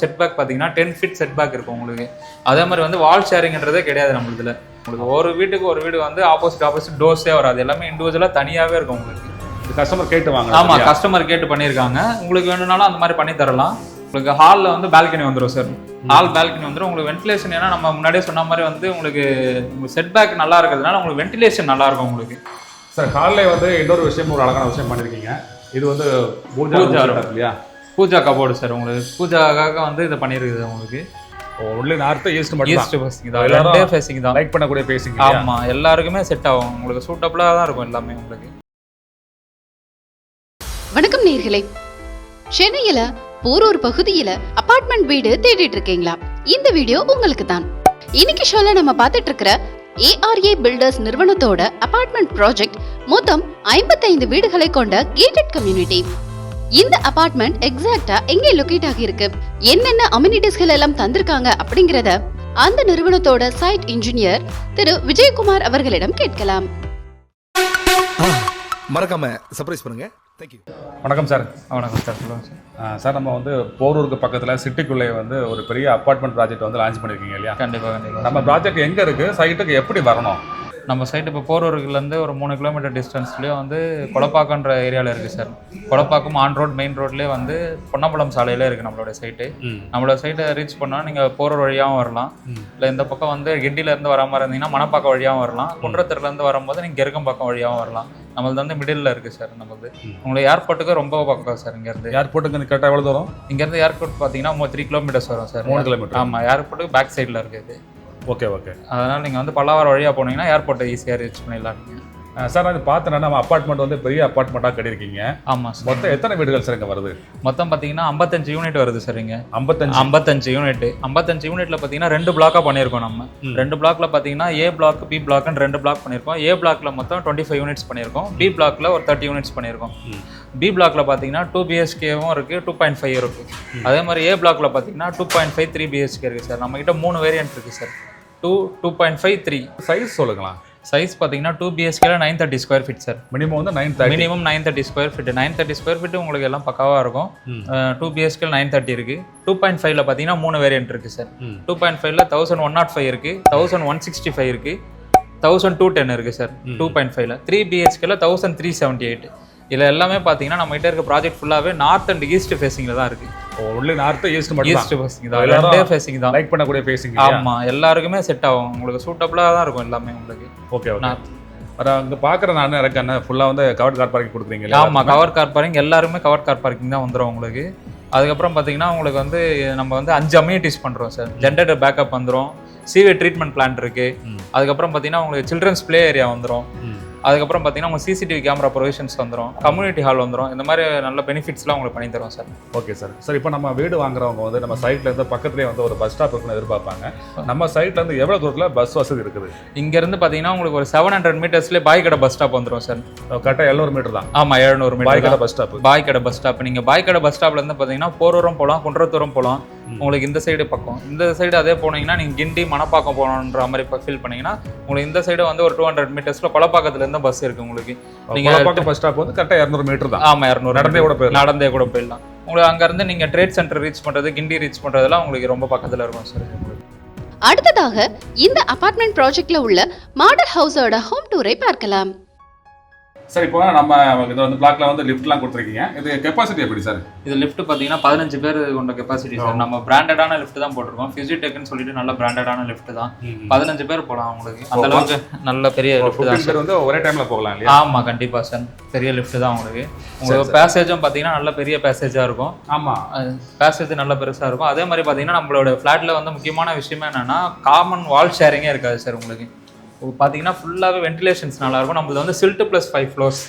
Set back பார்த்தீங்கன்னா 10 feet set back இருக்கும் உங்களுக்கு. அதே மாதிரி வந்து வால் ஷேரிங்ன்றதே கிடையாது நம்மளுதுல. உங்களுக்கு ஒரு வீட்டுக்கு ஒரு வீடு வந்து ஆப்போசிட் டோர்ஸே வராது, எல்லாமே இண்டிவிஜுவலாக தனியாகவே இருக்கும் உங்களுக்கு. கஸ்டமர் கேட்டு வாங்க. ஆமாம், கஸ்டமர் கேட்டு பண்ணியிருக்காங்க. உங்களுக்கு வேணும்னாலும் அந்த மாதிரி பண்ணி தரலாம். உங்களுக்கு ஹாலில் வந்து பால்கனி வந்துடும் சார். ஹால் பால்கனி வந்துடும். உங்களுக்கு வென்டிலேஷன் ஏன்னா நம்ம முன்னாடியே சொன்ன மாதிரி வந்து உங்களுக்கு செட் பேக் நல்லா இருக்கிறதுனால உங்களுக்கு வென்டிலேஷன் நல்லா இருக்கும் உங்களுக்கு. சார் ஹாலில் வந்து இன்னொரு விஷயம், ஒரு அழகான விஷயம் பண்ணியிருக்கீங்க. இது வந்து பூஜா இல்லையா? Pooja cupboard sir. உங்களுக்கு பூஜாக்காக வந்து இதை பண்ணியிருக்குது உங்களுக்கு. ஒன்லி நார்த் ஈஸ்ட் மட்டும். ஈஸ்ட் ஃபேசிங் தான், ரெண்டே ஃபேசிங் தான். லைக் பண்ணக்கூடிய ஃபேசிங். ஆமாம், எல்லாருக்குமே செட் ஆகும். உங்களுக்கு சூட்டபிளாக தான் இருக்கும் எல்லாமே உங்களுக்கு. வணக்கம் நேயர்களே. சென்னையில போரூர் பகுதியில அபார்ட்மெண்ட் வீடு தேடிட்டு இருக்கீங்களா? இந்த வீடியோ உங்களுக்கு தான். இன்னைக்கு ஷோல நம்ம பார்த்துட்டு இருக்கிற ARA பில்டர்ஸ் நிறுவனத்தோட அபார்ட்மெண்ட் ப்ராஜெக்ட் மொத்தம் 55 வீடுகளை கொண்ட கேட்டட் கம்யூனிட்டி. இந்த அபார்ட்மெண்ட் எக்ஸாக்ட்டா எங்கே லொகேட் ஆகியிருக்கு, என்னென்ன அம்யூனிட்டிஸ்கள் எல்லாம் தந்திருக்காங்க அப்படிங்கறத அந்த நிறுவனத்தோட சைட் இன்ஜினியர் திரு விஜயகுமார் அவர்களிடம் கேட்கலாம். மறக்காம சர்ப்ரைஸ் பண்ணுங்க. தேங்க்யூ. வணக்கம் சார். வணக்கம் சார், சொல்லுங்கள் சார். சார் நம்ம வந்து போரூருக்கு பக்கத்தில் சிட்டிக்குள்ளே வந்து ஒரு பெரிய அப்பார்ட்மெண்ட் ப்ராஜெக்ட் வந்து லான்ச் பண்ணியிருக்கீங்க இல்லையா? கண்டிப்பாக. நம்ம ப்ராஜெக்ட் எங்கே இருக்குது, சைட்டுக்கு எப்படி வரணும்? நம்ம சைட்டு இப்போ போரூருக்குலேருந்து ஒரு 3 கிலோமீட்டர் டிஸ்டன்ஸ்லேயே வந்து கொலப்பாக்கன்ற ஏரியாவில் இருக்குது sir. Kolapakkam on road main ரோட்லேயே வந்து பொன்னம்பலம் சாலையில் இருக்குது நம்மளோட சைட்டு. நம்மளோட சைட்டை ரீச் பண்ணால் நீங்கள் போரூர் வழியாகவும் வரலாம், இல்லை இந்த பக்கம் வந்து கிண்டிலேருந்து வர மாதிரி இருந்தீங்கன்னா மணப்பாக்கம் வழியாகவும் வரலாம், குன்றத்தூர்லேருந்து வரும்போது நீங்கள் கெருக்கம்பாக்கம் வழியாகவும் வரலாம். நம்மளது வந்து மிடில் இருக்குது சார். நம்மளது உங்களுக்கு ஏர்போர்ட்டுக்கு ரொம்ப பக்கம் சார். இங்கேருந்து ஏர்போர்ட்டுக்கு கேட்டால் எவ்வளோ தூரம்? இங்கேருந்து ஏர்போர்ட் பார்த்தீங்கன்னா 3 கிலோமீட்டர்ஸ் வரும் சார். 3 கிலோமீட்டர். ஆமாம், ஏர்போர்ட்டுக்கு பேக் சைடில் இருக்குது. Okay okay. அதனால் நீங்கள் வந்து பல்லாவரம் வழியாக போனீங்கன்னா ஏர்போர்ட்டை ஈஸியாக ரீச் பண்ணிடலாம் நீங்கள். சார் அது பார்த்தோன்னா நம்ம அப்பார்ட்மெண்ட் வந்து பெரிய அப்பார்ட்மெண்ட்டாக கட்டியிருக்கீங்க. ஆமாம் சார். மொத்தம் எத்தனை வீடுகள் சார் இங்கே வருது? மொத்தம் பார்த்தீங்கன்னா 55 யூனிட் வருது சார். இங்கே 55 யூனிட். 55 யூனிட்ல பார்த்தீங்கன்னா 2 பிளாக்காக பண்ணியிருக்கோம் நம்ம. 2 பிளாக்ல பார்த்தீங்கன்னா A பிளாக் B பிளாக்னு 2 பிளாக் பண்ணியிருக்கோம். A பிளாக்ல மொத்தம் 25 யூனிட்ஸ் பண்ணியிருக்கோம். B பிளாக்ல ஒரு 30 யூனிட்ஸ் பண்ணியிருக்கோம். B பிளாக்ல பார்த்தீங்கன்னா 2 BHKவும் இருக்குது, 2.5 இருக்குது. அதே மாதிரி A பிளாக்ல பார்த்தீங்கன்னா 2.5 3 BHK இருக்குது சார். நம்மகிட்ட 3 வேரியன்ட் இருக்குது சார். 2.5 3. சைஸ் சொல்லுங்களா? சைஸ் பார்த்தீங்கன்னா 2 BHKல 930 ஸ்கொயர் ஃபீட் சார். மினிமம் வந்து 930. Minimum 930 square feet. 930 square feet உங்களுக்கு எல்லாம் பக்காவாக இருக்கும். 2 BHKல 930 இருக்குது. 2.5ல பார்த்தீங்கன்னா 3 வேரியன்ட் இருக்குது சார். 2.5ல 1105 இருக்குது, 1165 இருக்குது, 1210 இருக்குது சார். 2.5ல 3 BHKல 1378. இதில் எல்லாமே பார்த்தீங்கன்னா நம்ம கிட்ட இருக்க ப்ராஜெக்ட் ஃபுல்லாகவே நார்த் அண்ட் ஈஸ்ட் ஃபேசிங்கில் தான் இருக்குது. ஒன்லி நார்த் ஈஸ்ட் மட்டும். ஈஸ்ட் ஃபேசிங் தான், ரெண்டே ஃபேசிங் தான். லைக் பண்ணக்கூடிய ஃபேசிங். ஆமாம், எல்லாருக்குமே செட் ஆகும். உங்களுக்கு சூட்டபிளாக தான் இருக்கும் எல்லாமே உங்களுக்கு. Okay okay. அங்கே பார்க்குற நான் எனக்கு என்ன ஃபுல்லாக வந்து கவர் கார் பார்க்கிங் கொடுக்குறீங்களா? ஆமாம், கவர் கார் பார்க்கிங் எல்லாருமே கவர் கார் பார்க்கிங் தான் வந்துடும் உங்களுக்கு. அதுக்கப்புறம் பார்த்தீங்கன்னா உங்களுக்கு வந்து நம்ம வந்து 5 அம்யூனிட்டிஸ் பண்ணுறோம் சார். ஜென்ரேட்டர் பேக்கப் வந்துடும், சீவேஜ் ட்ரீட்மெண்ட் பிளான்ட் இருக்குது. அதுக்கப்புறம் பார்த்தீங்கன்னா உங்களுக்கு சில்ட்ரன்ஸ் ப்ளே ஏரியா வந்துடும். அதுக்கப்புறம் பார்த்தீங்கன்னா உங்கள் CCTV கேமரா ப்ரொவிஷன்ஸ் வந்துடும், கம்யூனிட்டி ஹால் வந்துடும். இந்த மாதிரி நல்ல பெனிஃபிட்ஸ்லாம் உங்களுக்கு பண்ணி தரோம் சார். Okay sir. சார் இப்போ நம்ம வீடு வாங்குறவங்க வந்து நம்ம சைட்லேருந்து பக்கத்துலேயே வந்து ஒரு பஸ் ஸ்டாப் இருக்குன்னு எதிர்பார்ப்பாங்க. நம்ம சைட்லேருந்து எவ்வளோ தூரத்தில் பஸ் வசதி இருக்குது? இங்கேருந்து பார்த்தீங்கன்னா உங்களுக்கு ஒரு 700 மீட்டர்ஸ்லேயே பாய்கடை பஸ் ஸ்டாப் வந்துடும் சார். கரெக்டாக 700 மீட்டர் தான். ஆமாம், 700 metre Baikadai bus stop. Baikadai bus stop. நீங்கள் பாய்கடை பஸ் ஸ்டாப்லேருந்து பார்த்தீங்கன்னா போரூரும் போகலாம், குன்றத்தூரும் போகலாம். உங்களுக்கு இந்த சைடு பக்கம், இந்த சைடு அதே போனீங்கன்னா நீங்கள் கிண்டி மணப்பாக்கம் போகணுன்ற மாதிரி ஃபீல் பண்ணீங்கன்னா உங்களுக்கு இந்த சைடு வந்து ஒரு 200 மீட்டர்ஸில் கொலப்பாக்கத்துலேருந்து பஸ் இருக்குது உங்களுக்கு. நீங்கள் பஸ் ஸ்டாப் வந்து கரெக்டாக 200 மீட்டர் தான். ஆமாம், 200. நடந்தே கூட போயிடலாம். உங்களுக்கு அங்கேருந்து நீங்கள் ட்ரேட் சென்டர் ரீச் பண்ணுறது, கிண்டி ரீச் பண்ணுறதுலாம் உங்களுக்கு ரொம்ப பக்கத்தில் இருக்கும் சார். அடுத்ததாக இந்த அபார்ட்மெண்ட் ப்ராஜெக்ட்ல உள்ள மாடல் ஹவுஸோட ஹோம் டூரை பார்க்கலாம். சார் இப்போ நம்ம இது வந்து பிளாக்ல வந்து லிஃப்ட்லாம் கொடுத்துருக்கீங்க. இது கெப்பாசிட்டி எப்படி சார்? இது லிஃப்ட் பார்த்தீங்கன்னா 15 பேர் கொண்ட கெப்பாசிட்டி சார். நம்ம பிராண்டடான லிஃப்ட் தான் போட்டிருக்கோம். ஃபியூசிடெக்னு சொல்லிட்டு நல்ல பிராண்டடான லிஃப்ட் தான். 15 பேர் போகலாம் உங்களுக்கு. அந்த அளவுக்கு நல்ல பெரிய லிஃப்ட் தான் சார். வந்து ஒரே டைம்ல போகலாம் இல்லையா? ஆமாம், கண்டிப்பாக சார். பெரிய லிஃப்ட் தான் உங்களுக்கு. உங்களுக்கு பேசேஜும் பார்த்தீங்கன்னா நல்ல பெரிய பேசேஜாக இருக்கும். ஆமாம், பேசேஜ் நல்ல பெருசாக இருக்கும். அதே மாதிரி பார்த்தீங்கன்னா நம்மளோட ஃப்ளாட்டில் வந்து முக்கியமான விஷயமே என்னென்னா காமன் வால் ஷேரிங்கே இருக்காது சார். உங்களுக்கு பார்த்தீங்கன்னா ஃபுல்லாகவே வென்டிலேஷன்ஸ் நல்லாயிருக்கும். நம்மளது வந்து silt plus 5 floors.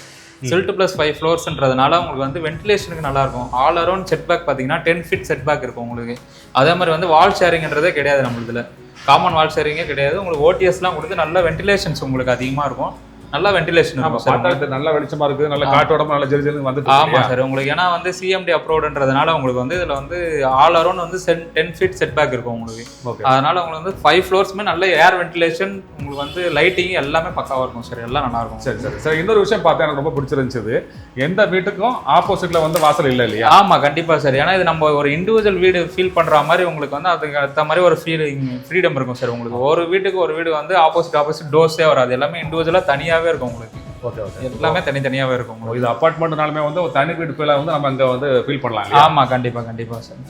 Silt plus 5 ஃப்ளோர்ஸ்ன்றதுனால உங்களுக்கு வந்து வென்டிலேஷனுக்கு நல்லாயிருக்கும். ஆல் அரௌண்ட் செட் பேக் பார்த்தீங்கன்னா 10 ஃபீட் செட் பேக் இருக்கும் உங்களுக்கு. அதே மாதிரி வந்து வால் ஷேரிங்ன்றதே கிடையாது நம்மளதுல. காமன் வால் ஷேரிங்கே கிடையாது. உங்களுக்கு OTSலாம் கொடுத்து நல்ல வென்டிலேஷன்ஸ் உங்களுக்கு அதிகமாக இருக்கும். நல்லா வென்டிலேஷன் நம்ம இருக்கும் சார். பார்த்தா நல்ல வெளிச்சமா இருக்கு, நல்ல காற்றோடமா நல்ல ஜெல் ஜெல்னு வந்துட்டு ஆமா சார். உங்களுக்கு ஏன்னா வந்து சிஎம்டி அப்ரூவ்டுன்றதுனால உங்களுக்கு வந்து இதுல வந்து ஆல் அரௌண்ட் வந்து 10 ஃபீட் செட் பேக் இருக்கும் உங்களுக்கு. அதனால உங்களுக்கு வந்து 5 ஃப்ளோர்ஸ்மே நல்ல ஏர் வென்டிலேஷன், உங்களுக்கு வந்து லைட்டிங் எல்லாமே பக்காவா இருக்கும் சார். எல்லாம் நல்லா இருக்கும். சரி சரி சார். இன்னொரு விஷயம் பார்த்தா எனக்கு ரொம்ப பிடிச்சிருந்துச்சு, எந்த வீட்டுக்கும் ஆப்போசிட்ல வந்து வாசல் இல்லை இல்லையா? ஆமா கண்டிப்பா சார். ஏன்னா இது நம்ம ஒரு இண்டிவிஜுவல் வீடு ஃபீல் பண்ற மாதிரி உங்களுக்கு வந்து அதுக்கு அடுத்த மாதிரி ஒரு ஃப்ரீடம் இருக்கும் சார். உங்களுக்கு ஒரு வீட்டுக்கு ஒரு வீடு வந்து ஆப்போசிட் டோர்ஸே வராது, எல்லாமே இண்டிவிஜுவலா தனியாவே இருக்கும் உங்களுக்கு. Okay okay. எல்லாமே தனித்தனியாவே இருக்கும். இது அபார்ட்மெண்ட்னாலுமே வந்து ஒரு தனி வீடு ஃபீல் வந்து நம்ம இங்க வந்து ஃபீல் பண்ணலாம் இல்லையா? ஆமா கண்டிப்பா சார்.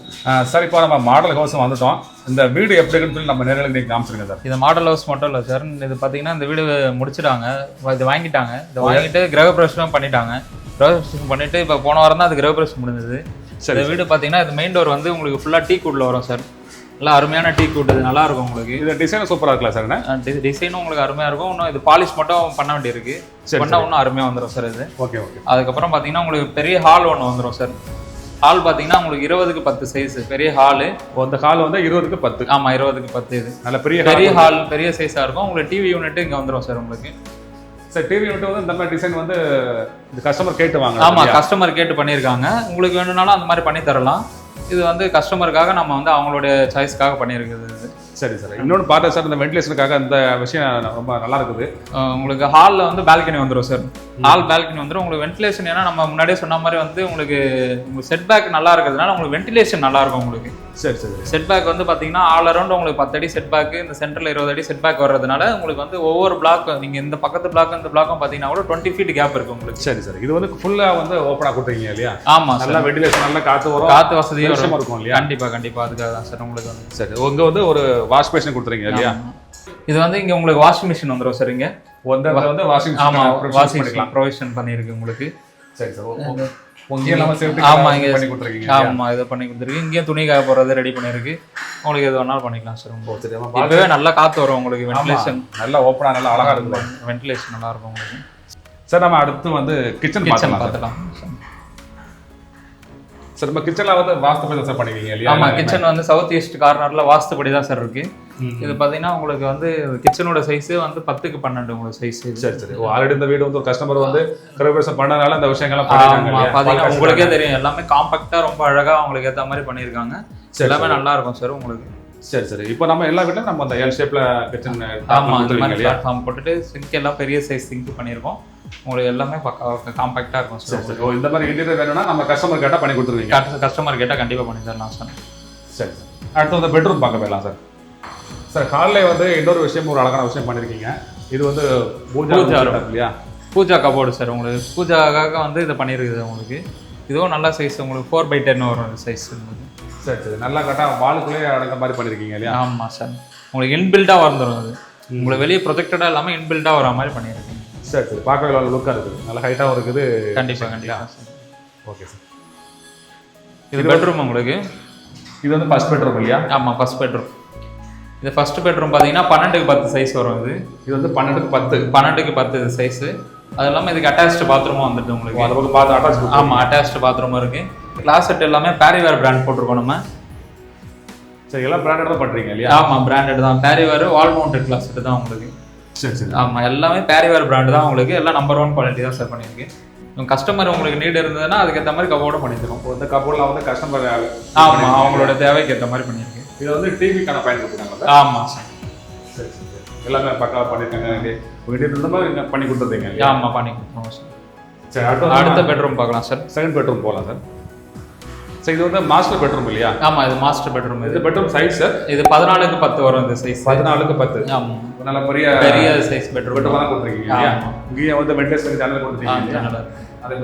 சார் இப்போ நம்ம மாடல் ஹவுஸ் வந்துட்டோம். இந்த வீடு எப்படி இருக்குன்னு சொல்லி நம்ம நேரில் நீங்க காமிச்சிருங்க சார். இது மாடல் ஹவுஸ் மட்டும் இல்லை சார். இது பார்த்தீங்கன்னா இந்த வீடு முடிச்சிட்டாங்க, இது வாங்கிட்டாங்க. இதை வாங்கிட்டு கிரகப்பிரவேசம் பண்ணிட்டாங்க. கிரகப்பிரவேசம் பண்ணிட்டு இப்போ போன வாரம் தான் அது கிரகப்பிரவேசம் முடிஞ்சது. இந்த வீடு பார்த்தீங்கன்னா இது மெயின் டோர் வந்து உங்களுக்கு ஃபுல்லாக டீ கூட்ல வரும் சார். நல்லா அருமையான டீ கூட், இது நல்லா இருக்கும் உங்களுக்கு. இது டிசைன் சூப்பராக இருக்கலாம் சார். டிசைனும் உங்களுக்கு அருமையாக இருக்கும். இன்னும் இது பாலிஷ் மட்டும் பண்ண வேண்டியிருக்கு. பண்ணால் இன்னும் அருமையாக வந்துடும் சார் இது. Okay okay. அதுக்கப்புறம் பார்த்தீங்கன்னா உங்களுக்கு பெரிய ஹால் ஒன்று வந்துடும் சார். ஹால் பார்த்தீங்கன்னா உங்களுக்கு 20க்கு 10 சைஸ் பெரிய ஹாலு. அந்த ஹால் வந்து 20க்கு 10. ஆமாம் 20க்கு 10. இது நல்ல பெரிய ஹால், பெரிய சைஸாக இருக்கும். உங்களுக்கு டிவி யூனிட் இங்கே வந்துடும் சார் உங்களுக்கு. சார் டிவி யூனிட் வந்து இந்த மாதிரி டிசைன் வந்து இந்த கஸ்டமர் கேட்டு வாங்க. ஆமாம் கஸ்டமர் கேட்டு பண்ணியிருக்காங்க. உங்களுக்கு வேணும்னாலும் அந்த மாதிரி பண்ணி தரலாம். இது வந்து கஸ்டமருக்காக நம்ம வந்து அவங்களுடைய சாய்ஸ்க்காக பண்ணியிருக்குது இது. சரி சார். இன்னொன்று பார்த்தேன் சார், இந்த வென்டிலேஷனுக்காக இந்த விஷயம் ரொம்ப நல்லா இருக்குது. உங்களுக்கு ஹாலில் வந்து பால்கனி வந்துடும் சார். ஹால் பால்கனி வந்துடும். உங்களுக்கு வென்டிலேஷன் ஏன்னா நம்ம முன்னாடியே சொன்ன மாதிரி வந்து உங்களுக்கு செட் பேக் நல்லா இருக்கிறதுனால உங்களுக்கு வென்டிலேஷன் நல்லா இருக்கும் உங்களுக்கு. சரி சரி. செட் பேக் வந்து பார்த்தீங்கன்னா ஆல் அரௌண்ட் உங்களுக்கு 10 அடி செட் பேக், இந்த சென்டரில் 20 அடி செட் பேக் வர்றதுனால உங்களுக்கு வந்து ஒவ்வொரு பிளாக் நீங்கள் இந்த பக்கத்து பிளாக் இந்த பிளாக்கும் பார்த்தீங்கன்னா கூட 20 ஃபீட் கேப் இருக்கு உங்களுக்கு. சரி சரி. இது வந்து ஃபுல்லாக வந்து ஓப்பனாக கொடுத்துருக்கீங்க இல்லையா? ஆமாம் நல்லா வென்டிலேஷன், நல்லா காற்று வரும், காற்று வசதியும் இருக்கும் இல்லையா? கண்டிப்பாக அதுக்காக தான் சார் உங்களுக்கு வந்து. சரி. உங்க வந்து ஒரு வாஷ் பேஷன் கொடுத்துருங்க இல்லையா? இது வந்து இங்கே உங்களுக்கு வாஷிங் மிஷின் வந்துடும் சார். இங்கே வந்து வாஷிங் வாஷிங் ப்ரொவிஷன் பண்ணியிருக்கு உங்களுக்கு. சரி சார். ஆமா இங்க பண்ணி கொடுத்துருக்கீங்க. ஆமா இதை பண்ணி கொடுத்துருக்கு. இங்கேயும் துணி காய போடுறது ரெடி பண்ணிருக்கு. உங்களுக்கு எது வேணாலும் பண்ணிக்கலாம் சார். இப்பவே நல்லா காத்து வரும் உங்களுக்கு. வென்டிலேஷன் நல்லா ஓப்பனா நல்லா அழகா இருக்கு. வென்டிலேஷன் நல்லா இருக்கும் உங்களுக்கு. சார் நம்ம அடுத்து வந்து கிச்சன் பார்த்துக்கலாம் சார். நம்ம கிச்சன்ல வந்து வாஸ்துபடி தான் சார் பண்ணுவீங்க இல்லையா? ஆமா கிச்சன் வந்து சவுத் ஈஸ்ட் கார்னர்ல வாஸ்துபடி தான் சார் இருக்கு. இது பாத்தீங்கன்னா உங்களுக்கு வந்து கிச்சனோட சைஸ் வந்து 10க்கு 12 உங்களுக்கு சைஸ். சரி சரி. ஆல்ரெடி இந்த வீடு வந்து ஒரு கஸ்டமர் வந்து கிரகப்பிரவேசம் பண்ணனால இந்த விஷயங்கள்லாம் பாத்தீங்கன்னா உங்களுக்கே தெரியும் எல்லாமே காம்பாக்டா ரொம்ப அழகா உங்களுக்கு ஏத்த மாதிரி பண்ணிருக்காங்க. எல்லாமே நல்லா இருக்கும் சார் உங்களுக்கு. சரி சரி. இப்போ நம்ம எல்லா வீட்லயும் நம்ம அந்த எல் ஷேப்ல கிச்சன் பிளாட்ஃபார்ம் போட்டுட்டு சிங்க் எல்லாம் பெரிய சைஸ் சிங்க் பண்ணிருக்கோம். உங்களுக்கு எல்லாமே காம்பாக்டா இருக்கும் சார். சரி. இந்த மாதிரி இன்டீரியர் வேணும்னா நம்ம கஸ்டமர் கேட்டா பண்ணி கொடுத்துருவீங்க? கஸ்டமர் கேட்டா கண்டிப்பா பண்ணி தரலாம் சார். சரி. அடுத்து வந்து பெட்ரூம் பார்க்க போயிடலாம் சார். சார் ஹாலில் வந்து இன்னொரு விஷயம், ஒரு அழகான விஷயம் பண்ணியிருக்கீங்க. இது வந்து பூஜா இல்லையா? Pooja cupboard sir. உங்களுக்கு பூஜாக்காக வந்து இதை பண்ணியிருக்குது உங்களுக்கு. இதுவும் நல்ல சைஸ் உங்களுக்கு 4x10 வரும் சைஸ் உங்களுக்கு. சரி சரி. நல்லா கரெக்டாக வாலுக்குள்ளேயே அடங்க மாதிரி பண்ணியிருக்கீங்க இல்லையா? ஆமாம் சார். உங்களுக்கு இன்பில்டாக வந்துடும் அது. உங்களுக்கு வெளியே ப்ரொஜெக்டடாக இல்லாமல் இன்பில்டாக வர மாதிரி பண்ணியிருக்கீங்க. சரி சரி. பார்க்கவே லுக்காக இருக்குது, நல்லா ஹைட்டாகவும் இருக்குது. கண்டிப்பாக சார். Okay sir. இது பெட்ரூம் உங்களுக்கு. இது வந்து ஃபர்ஸ்ட் பெட்ரூம் இல்லையா? ஆமாம் ஃபர்ஸ்ட் பெட்ரூம். இது ஃபர்ஸ்ட் பெட்ரூம் பார்த்தீங்கன்னா 12க்கு 10 சைஸ் வரும். இது வந்து 12க்கு 10 சைஸு. அது இல்லாமல் இதுக்கு அட்டாச்சு பாத்ரூமும் வந்துட்டு உங்களுக்கு. அதுக்கு பார்த்து அட்டாச். ஆமாம் அட்டாச்சு பாத்ரூமும் இருக்குது. கிளாசெட் எல்லாமே பேரிவேர் பிராண்ட் போட்டிருக்கோம் நம்ம. சரி. எல்லாம் பிராண்டட் தான் பண்ணுறீங்க இல்லையா? ஆமாம் பிராண்டட் தான். பேரிவேர் வால் மவுண்டட் கிளாசெட் தான் உங்களுக்கு. சரி சரி. ஆமாம் எல்லாமே பேரிவேர் பிராண்டு தான் உங்களுக்கு. எல்லாம் நம்பர் 1 குவாலிட்டி தான் சார் பண்ணியிருக்கு. கஸ்டமர் உங்களுக்கு நீட் இருந்ததுன்னா அதுக்கேற்ற மாதிரி கபோர்டும் பண்ணி தரும். இந்த கபோர்டில் வந்து கஸ்டமர் ஆமாம் அவங்களோட தேவைக்கு ஏற்ற மாதிரி பண்ணியிருக்கு. இது வந்து டிவிக்கான பயன்படுத்துறாங்க. ஆமாம் சார். சரி சரி. எல்லாமே பக்காவாக பண்ணியிருக்காங்க. வீட்டு இருந்த மாதிரி பண்ணி கொடுத்துருந்தீங்க. ஆமாம் பண்ணி கொடுத்துருவோம் சார். சரி. அடுத்த பெட்ரூம் பார்க்கலாம் சார். செகண்ட் பெட்ரூம் போகலாம் சார். சரி. இது வந்து மாஸ்டர் பெட்ரூம் இல்லையா? ஆமாம் இது மாஸ்டர் பெட்ரூம். இது பெட்ரூம் சைஸ் சார். இது 14க்கு 10 வரும் இந்த சைஸ். 14க்கு 10. ஆமாம் நல்ல பெரிய சைஸ் பெட்ரூம் தான் கொடுத்துருக்கீங்க இல்லையா? இங்கேயே வந்து வென்டிலேஷன் ஜன்னல் கொடுத்துருக்கீங்க. அது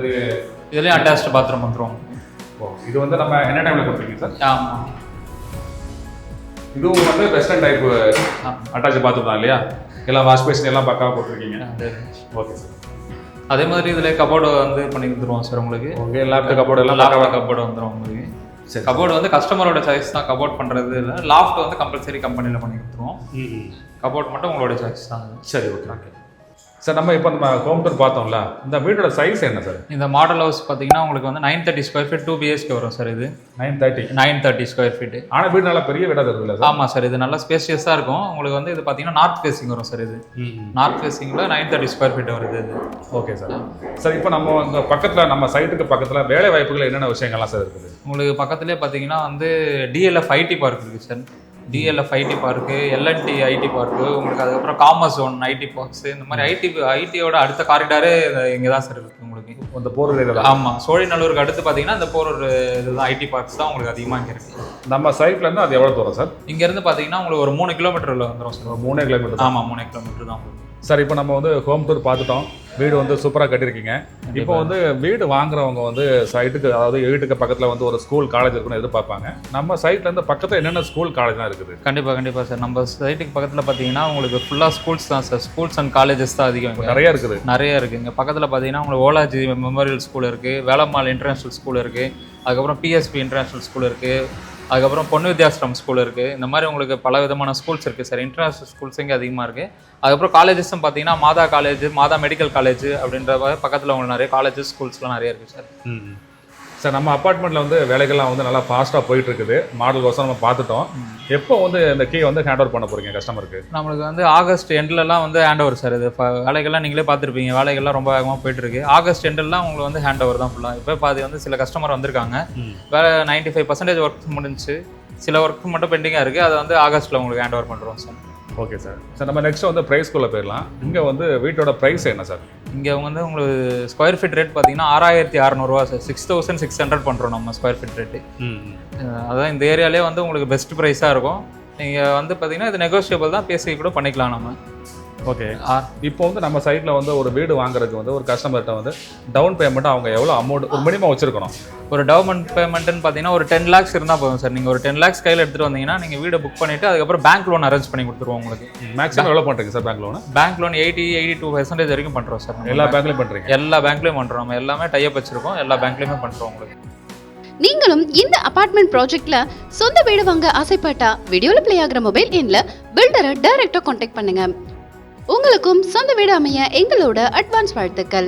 இதுலேயும் அட்டாச்டு பாத்ரூம் வந்துடும். இது வந்து நம்ம என்ன டைமில் கொடுத்துருக்கீங்க சார்? ஆமாம் இதுவும் வந்து வெஸ்டர்ன் டைப் அட்டாச் பாத்ரூம் தான் இல்லையா? எல்லாம் வாஷ் பேஷன் எல்லாம் பக்காவாக கொடுத்துருக்கீங்க. Okay sir. அதே மாதிரி இதில் கபோர்டு வந்து பண்ணி கொடுத்துருவோம் சார் உங்களுக்கு. உங்கள் லேப்டாப் கபோர்டு எல்லாம் கபோர்டு வந்துடும் உங்களுக்கு. சரி. கபோர்டு வந்து கஸ்டமரோட சாய்ஸ் தான் கபோர்ட் பண்ணுறது இல்லை. லாஃப்ட் வந்து கம்பல்சரி கம்பெனியில் பண்ணி கொடுத்துருவோம். கபோர்ட் மட்டும் உங்களோட சாய்ஸ் தான். சரி. ஓகே ஓகே சார் நம்ம இப்போ நம்ம ஹோம் டூர் பார்த்தோம்ல, இந்த வீட்டோட சைஸ் என்ன சார்? இந்த மாடல் ஹவுஸ் பார்த்தீங்கன்னா உங்களுக்கு வந்து 930 ஸ்கொயர் ஃபீட் 2 BHK வரும் சார். இது 930 ஸ்கொயர் ஃபீட். ஆனால் வீடு நல்லா பெரிய வீடாக இருக்குல்ல சார்? ஆமாம் சார், இது நல்லா ஸ்பேஷியஸாக இருக்கும். உங்களுக்கு வந்து இது பார்த்தீங்கன்னா நார்த் ஃபேஸிங் வரும் சார். இது நார்த் ஃபேஸிங்கில் 930 ஸ்கொயர் ஃபீட் வருது இது. Okay sir. சார் இப்போ நம்ம இந்த பக்கத்தில் நம்ம சைட்டுக்கு பக்கத்தில் வேலை வாய்ப்புகள் என்னென்ன விஷயங்கள்லாம் சார் இருக்குது? உங்களுக்கு பக்கத்துலேயே பார்த்தீங்கன்னா வந்து DLF IT பார்க் இருக்குது sir. DLF IT park, LNT IT park, உங்களுக்கு அதுக்கப்புறம் காமர்ஸ் ஒன் IT பார்க்ஸ், இந்த மாதிரி ஐடியோட அடுத்த காரிடாரே இங்கே தான் சார் இருக்குது உங்களுக்கு. இந்த போரூர் ஆமாம், சோழிநல்லூருக்கு அடுத்து பார்த்தீங்கன்னா இந்த போரூர் இதுதான் IT பார்க்ஸ் தான் உங்களுக்கு அதிகமாக இங்கே இருக்குது. நம்ம சைட்லேருந்து அது எவ்வளோ தூரம் சார்? இங்கேருந்து பார்த்தீங்கன்னா உங்களுக்கு ஒரு 3 கிலோமீட்டரில் வந்துடும் சார். 3 கிலோமீட்டர்? ஆமாம், 3 கிலோமீட்டர் தான் உங்களுக்கு. சார் இப்போ நம்ம வந்து ஹோம் டூர் பார்த்துட்டோம், வீடு வந்து சூப்பராக கட்டியிருக்கீங்க. இப்போ வந்து வீடு வாங்குறவங்க வந்து சைட்டுக்கு, அதாவது வீட்டுக்கு பக்கத்தில் வந்து ஒரு ஸ்கூல் காலேஜ் இருக்குன்னு எதிர்பார்ப்பாங்க. நம்ம சைட்லேருந்து பக்கத்தில் என்னென்ன ஸ்கூல் காலேஜ்லாம் இருக்குது? கண்டிப்பாக சார். நம்ம சைட்டுக்கு பக்கத்தில் பார்த்தீங்கன்னா உங்களுக்கு ஃபுல்லாக ஸ்கூல்ஸ் தான் சார். ஸ்கூல்ஸ் அண்ட் காலேஜஸ் தான் அதிகம். நிறைய இருக்குது. நிறைய இருக்குது. இங்கே பக்கத்தில் பார்த்தீங்கன்னா உங்களுக்கு ஓலாஜி மெமோரியல் ஸ்கூல் இருக்குது, வேலம்மாள் இன்டர்நேஷ்னல் ஸ்கூல் இருக்குது, அதுக்கப்புறம் PSP இன்டர்நேஷ்னல் ஸ்கூல் இருக்குது, அதுக்கப்புறம் பொண்ணு வித்யாசிரம் ஸ்கூல் இருக்குது. இந்த மாதிரி உங்களுக்கு பல விதமான ஸ்கூல்ஸ் இருக்குது சார். இன்டர்நேஷ்னல் ஸ்கூல்ஸ் இங்கே அதிகமாக இருக்குது. அதுக்கப்புறம் காலேஜஸும் பார்த்தீங்கன்னா மாதா காலேஜ், மாதா மெடிக்கல் காலேஜ் அப்படின்ற பக்கத்தில் உங்களுக்கு நிறைய காலேஜஸ் ஸ்கூல்ஸ்லாம் நிறைய இருக்குது சார். சார் நம்ம அப்பார்ட்மெண்ட்டில் வந்து வேலைகள்லாம் வந்து நல்லா ஃபாஸ்ட்டாக போயிட்டு இருக்குது. மாடல் கோசம் நம்ம பார்த்துட்டோம். எப்போ வந்து இந்த கீ வந்து ஹேண்ட் ஓவர் பண்ண போகிறீங்க கஸ்டமருக்கு? நம்மளுக்கு வந்து ஆகஸ்ட் எண்ட்லலாம் வந்து ஹேண்ட் ஓவர் சார். இது வேலைகள்லாம் நீங்களே பார்த்துருப்பீங்க, வேலைகள்லாம் ரொம்ப வேகமாக போயிட்டுருக்கு. ஆகஸ்ட் எண்டெல்லாம் உங்களுக்கு வந்து ஹேண்ட் ஓவர் தான் ஃபுல்லாக. இப்போ பாதி வந்து சில கஸ்டமர் வந்திருக்காங்க, வேலை 95% ஒர்க் முடிஞ்சு, சில ஒர்க் மட்டும் பெண்டிங்காக இருக்குது. அதை வந்து ஆகஸ்ட்டில் உங்களுக்கு ஹேண்ட் ஓவர் பண்ணுறோம் சார். Okay sir. சார் நம்ம நெக்ஸ்ட் வந்து ப்ரைஸ்க்குள்ளே போயிடலாம். இங்கே வந்து வீட்டோட ப்ரைஸ் என்ன சார்? இங்கே வந்து உங்களுக்கு ஸ்கொயர் ஃபீட் ரேட் பார்த்தீங்கன்னா 6600 ரூபா சார். 6600 பண்ணுறோம் நம்ம ஸ்கொயர் ஃபீட் ரேட்டு. அதான் இந்த ஏரியாலே வந்து உங்களுக்கு பெஸ்ட் ப்ரைஸாக இருக்கும். நீங்கள் வந்து பார்த்தீங்கன்னா இது நெகோஷியபிள் தான், பேசி கூட பண்ணிக்கலாம் நம்ம. ஓகே. இப்போ வந்து நம்ம சைட்டில் வந்து ஒரு வீடு வாங்குறதுக்கு வந்து ஒரு கஸ்டமர்கிட்ட வந்து டவுன் பேமெண்ட் அவங்க எவ்வளோ அமௌண்ட் ஒரு மினிமம் வச்சுருக்கணும்? ஒரு டவுன் பேமெண்ட்டுன்னு பார்த்தீங்கன்னா ஒரு 10 lakhs இருந்தால் போதும் சார். நீங்கள் ஒரு 10 lakhs கையில் எடுத்துகிட்டு வந்தீங்கன்னா நீங்கள் வீடை புக் பண்ணிவிட்டு அதுக்கப்புறம் பேங்க் லோன் அரேஞ்ச் பண்ணி கொடுத்துருவோம் உங்களுக்கு. மேக்ஸிமம் எவ்வளோ பண்ணுறீங்க sir bank loan? Bank loan 82% வரைக்கும் பண்ணுறோம் சார். எல்லா பேங்க்லையும் பண்ணுறீங்க? எல்லா பேங்க்லையும் பண்ணுறோம். நம்ம எல்லாமே டைப் வச்சுருக்கோம், எல்லா பேங்க்லையுமே பண்ணுறோம் உங்களுக்கு. நீங்களும் இந்த அபார்ட்மெண்ட் ப்ராஜெக்ட்ல சொந்த வீடு வாங்க ஆசைப்பட்டா வீடியோல ப்ளே ஆகிற மொபைல் எண்ல பில்டரை டைரக்டா கான்டாக்ட் பண்ணுங்க. உங்களுக்கும் சொந்த வீடு அமைய எங்களோட அட்வான்ஸ் வாழ்த்துக்கள்.